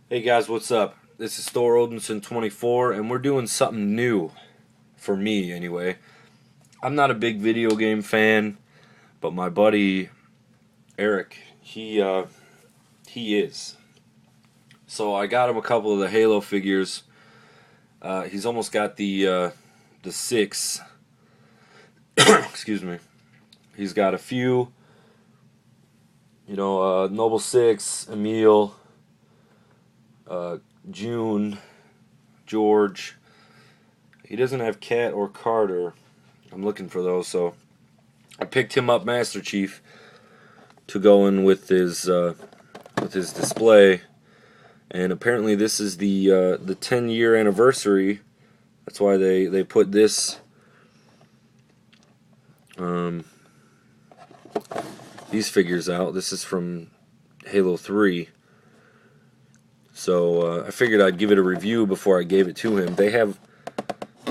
Hey guys, what's up? This is Thor Odinson 24, and we're doing something new. For me, anyway. I'm not a big video game fan, but my buddy Eric, he is. So I got him a couple of the Halo figures. He's almost got the six. Excuse me. He's got a few. Noble Six, Emil, June, George. He doesn't have Cat or Carter. I'm looking for those, so I picked him up Master Chief to go in with his display. And apparently this is the 10-year anniversary. That's why they put this these figures out. This is from Halo 3. So I figured I'd give it a review before I gave it to him.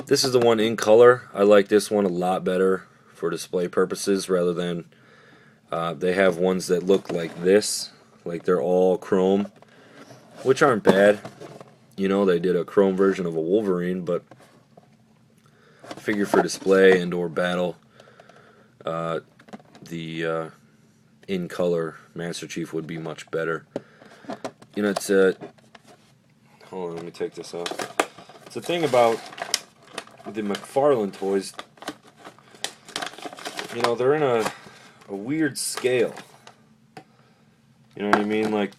This is the one in color. I like this one a lot better for display purposes rather than they have ones that look like this, like they're all chrome, which aren't bad. They did a chrome version of a Wolverine, but I figure for display and or battle, the in color Master Chief would be much better. It's hold on, let me take this off. It's the thing about the McFarlane toys. They're in a weird scale. You know what I mean? Like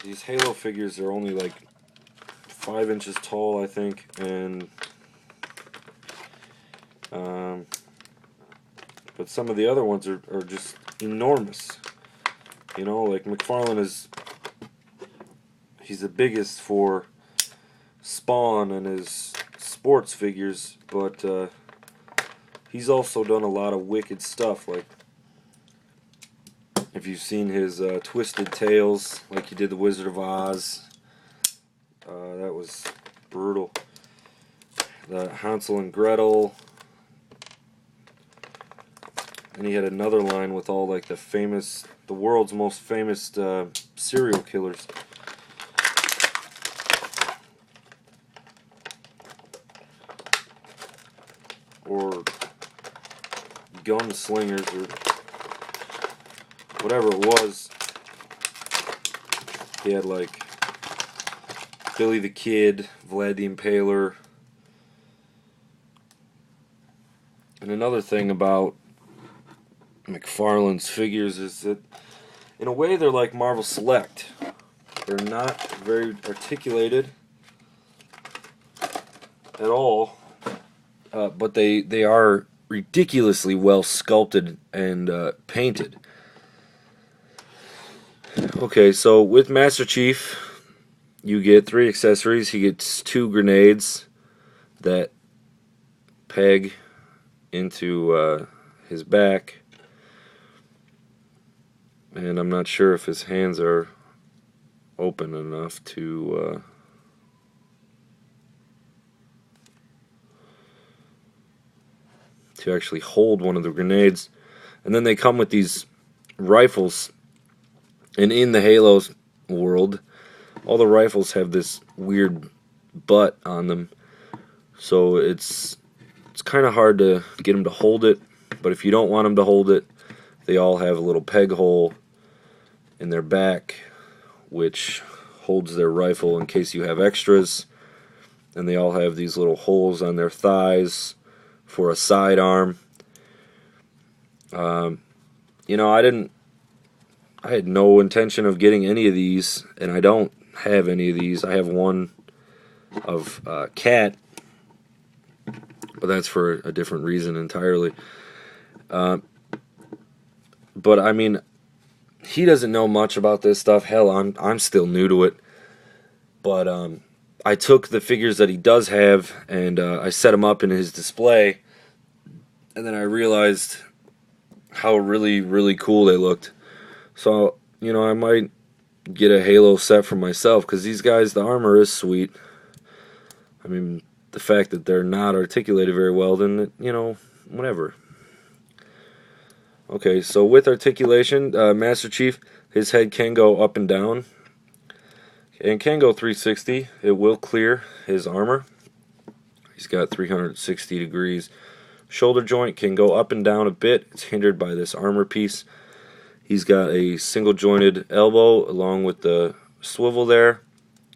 these Halo figures are only like 5 inches tall, I think, and but some of the other ones are just enormous. Like McFarlane he's the biggest for Spawn and his sports figures, but he's also done a lot of wicked stuff. Like, if you've seen his Twisted Tales, like he did the Wizard of Oz, that was brutal. The Hansel and Gretel, and he had another line with all like the world's most famous serial killers. Or gunslingers, or whatever it was. He had like Billy the Kid, Vlad the Impaler. And another thing about McFarlane's figures is that in a way they're like Marvel Select. They're not very articulated at all. But they are ridiculously well sculpted and painted. Okay, so with Master Chief, you get 3 accessories. He gets 2 grenades that peg into his back. And I'm not sure if his hands are open enough to actually hold one of the grenades. And then they come with these rifles, and in the Halo's world, all the rifles have this weird butt on them, so it's kind of hard to get them to hold it. But if you don't want them to hold it, they all have a little peg hole in their back which holds their rifle in case you have extras, and they all have these little holes on their thighs for a sidearm. I had no intention of getting any of these, and I don't have any of these. I have one of Cat, but that's for a different reason entirely. But I mean, he doesn't know much about this stuff. Hell, I'm still new to it. But I took the figures that he does have, and I set them up in his display, and then I realized how really, really cool they looked. So, I might get a Halo set for myself, because these guys, the armor is sweet. I mean, the fact that they're not articulated very well, then, whatever. Okay, so with articulation, Master Chief, his head can go up and down, and can go 360. It will clear his armor. He's got 360 degrees. Shoulder joint can go up and down a bit. It's hindered by this armor piece. He's got a single jointed elbow along with the swivel there.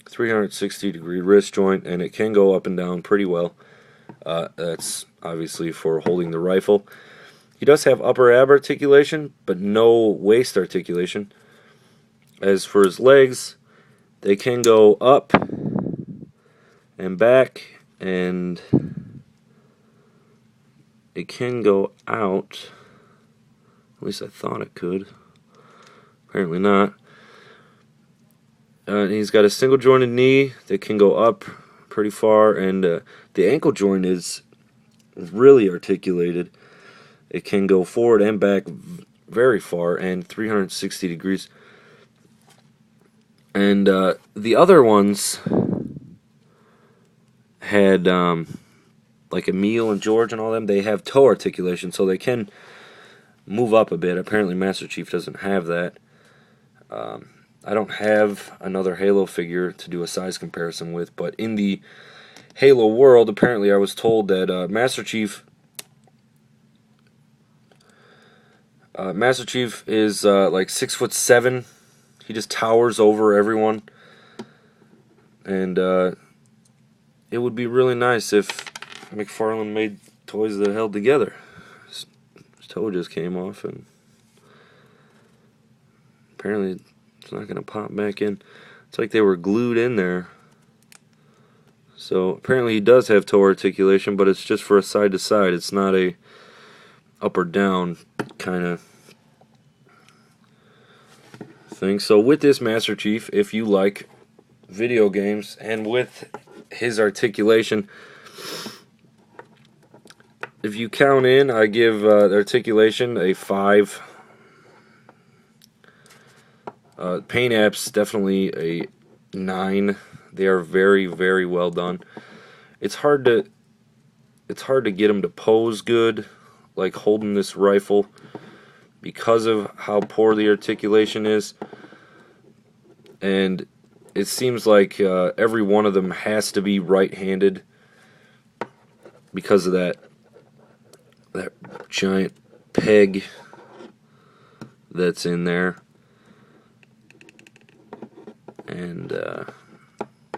360 degree wrist joint, and it can go up and down pretty well. That's obviously for holding the rifle. He does have upper ab articulation, but no waist articulation. As for his legs, they can go up and back, and it can go out. At least I thought it could. Apparently not. He's got a single jointed knee that can go up pretty far, and the ankle joint is really articulated. It can go forward and back very far, and 360 degrees. And the other ones had, like Emil and George and all them, they have toe articulation, so they can move up a bit. Apparently Master Chief doesn't have that. I don't have another Halo figure to do a size comparison with, but in the Halo world, apparently I was told that Master Chief is like 6'7". He just towers over everyone, and it would be really nice if McFarlane made toys that held together. His toe just came off, and apparently it's not going to pop back in. It's like they were glued in there. So apparently he does have toe articulation, but it's just for a side to side. It's not a up or down kind of thing. So with this Master Chief, if you like video games and with his articulation, if you count in, I give the articulation a 5. Paint apps definitely a 9. They are very, very well done. It's hard to get them to pose good, like holding this rifle, because of how poor the articulation is. And it seems like every one of them has to be right-handed because of that giant peg that's in there. And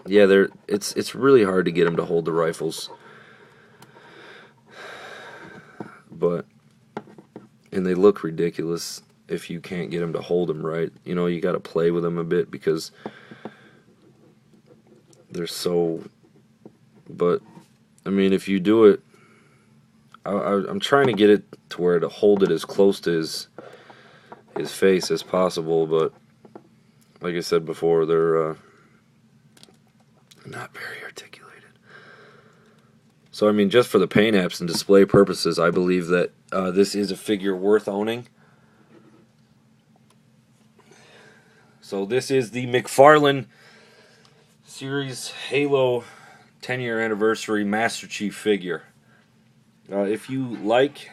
yeah, it's really hard to get them to hold the rifles, and they look ridiculous if you can't get them to hold them right. You know, you got to play with them a bit because they're so. But I mean, if you do it, I'm trying to get it to where to hold it as close to his face as possible, but like I said before, they're not very articulated. So I mean, just for the paint apps and display purposes, I believe that this is a figure worth owning. So this is the McFarlane Series Halo 10-year anniversary Master Chief figure. If you like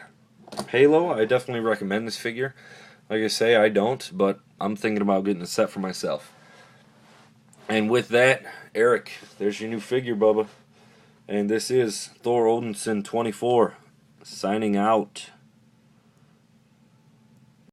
Halo, I definitely recommend this figure. Like I say, I don't, but I'm thinking about getting a set for myself. And with that, Eric, there's your new figure, Bubba. And this is Thor Odinson 24, signing out.